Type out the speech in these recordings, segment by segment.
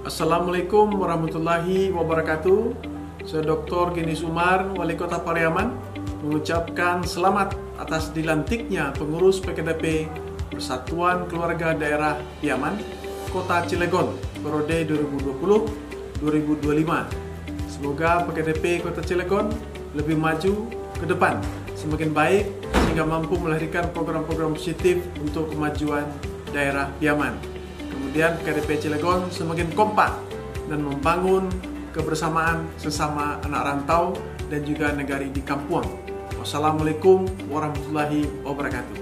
Assalamualaikum warahmatullahi wabarakatuh. Saya Dr. Geni Sumar, Wali Kota Pariaman, mengucapkan selamat atas dilantiknya pengurus PKDP Persatuan Keluarga Daerah Piaman, Kota Cilegon, periode 2020-2025. Semoga PKDP Kota Cilegon lebih maju ke depan, semakin baik, sehingga mampu melahirkan program-program positif untuk kemajuan daerah Piaman. Kemudian PKDP Cilegon semakin kompak dan membangun kebersamaan sesama anak rantau dan juga negari di kampung. Wassalamualaikum warahmatullahi wabarakatuh.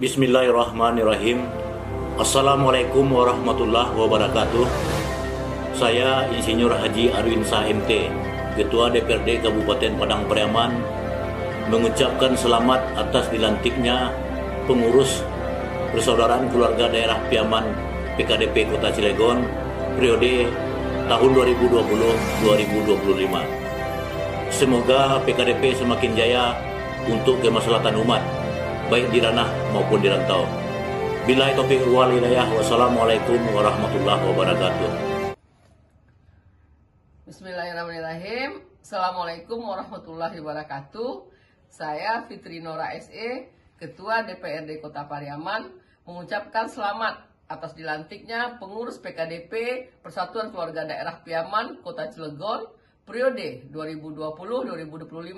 Bismillahirrahmanirrahim. Assalamualaikum warahmatullahi wabarakatuh. Saya Insinyur Haji Arwin Shah MT, Ketua DPRD Kabupaten Padang Pariaman, mengucapkan selamat atas dilantiknya pengurus Persaudaraan Keluarga Daerah Piaman PKDP Kota Cilegon periode tahun 2020-2025. Semoga PKDP semakin jaya untuk kemaslahatan umat, baik di ranah maupun di rantau. Billahi taufiq wal hidayah. Wassalamualaikum warahmatullahi wabarakatuh. Bismillahirrahmanirrahim. Assalamualaikum warahmatullahi wabarakatuh. Saya Fitri Nora SE, Ketua DPRD Kota Pariaman, mengucapkan selamat atas dilantiknya pengurus PKDP Persatuan Keluarga Daerah Piaman Kota Cilegon periode 2020-2025.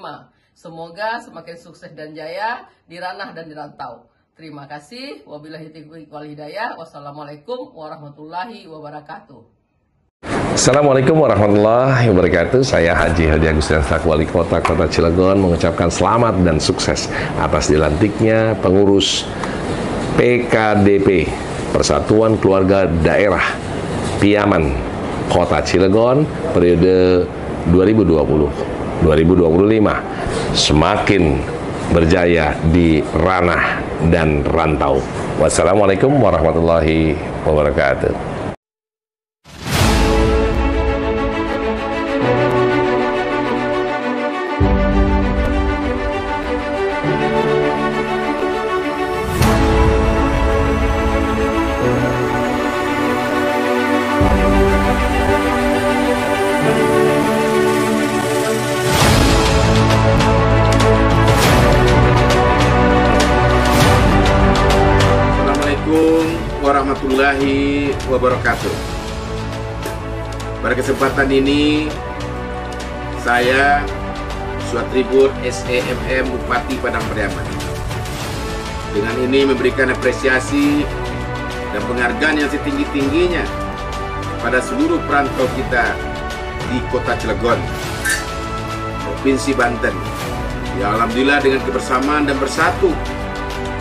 Semoga semakin sukses dan jaya di ranah dan di rantau. Terima kasih. Wabillahi taufiq wal hidayah. Wassalamualaikum warahmatullahi wabarakatuh. Assalamualaikum warahmatullahi wabarakatuh. Saya Haji Hadi Agustian selaku Wali Kota Cilegon mengucapkan selamat dan sukses atas dilantiknya pengurus PKDP Persatuan Keluarga Daerah Piaman Kota Cilegon periode 2020-2025. Semakin berjaya di ranah dan rantau. Wassalamualaikum warahmatullahi wabarakatuh. Warahmatullahi wabarakatuh. Pada kesempatan ini saya Suatribur SEMM Bupati Padang Pariaman dengan ini memberikan apresiasi dan penghargaan yang setinggi-tingginya pada seluruh perantau kita di Kota Cilegon, Provinsi Banten, yang alhamdulillah dengan kebersamaan dan bersatu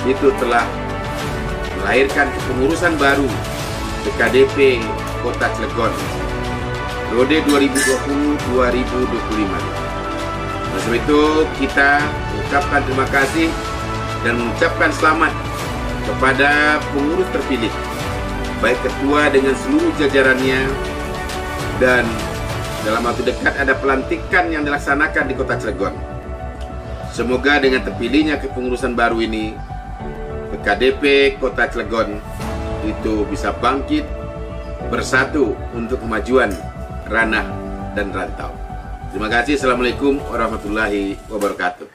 itu telah melahirkan kepengurusan baru PKDP Kota Cilegon periode 2020-2025. Oleh sebab itu kita mengucapkan terima kasih dan mengucapkan selamat kepada pengurus terpilih, baik ketua dengan seluruh jajarannya, dan dalam waktu dekat ada pelantikan yang dilaksanakan di Kota Cilegon. Semoga dengan terpilihnya kepengurusan baru ini PKDP Kota Cilegon itu bisa bangkit bersatu untuk kemajuan ranah dan rantau. Terima kasih. Assalamualaikum warahmatullahi wabarakatuh.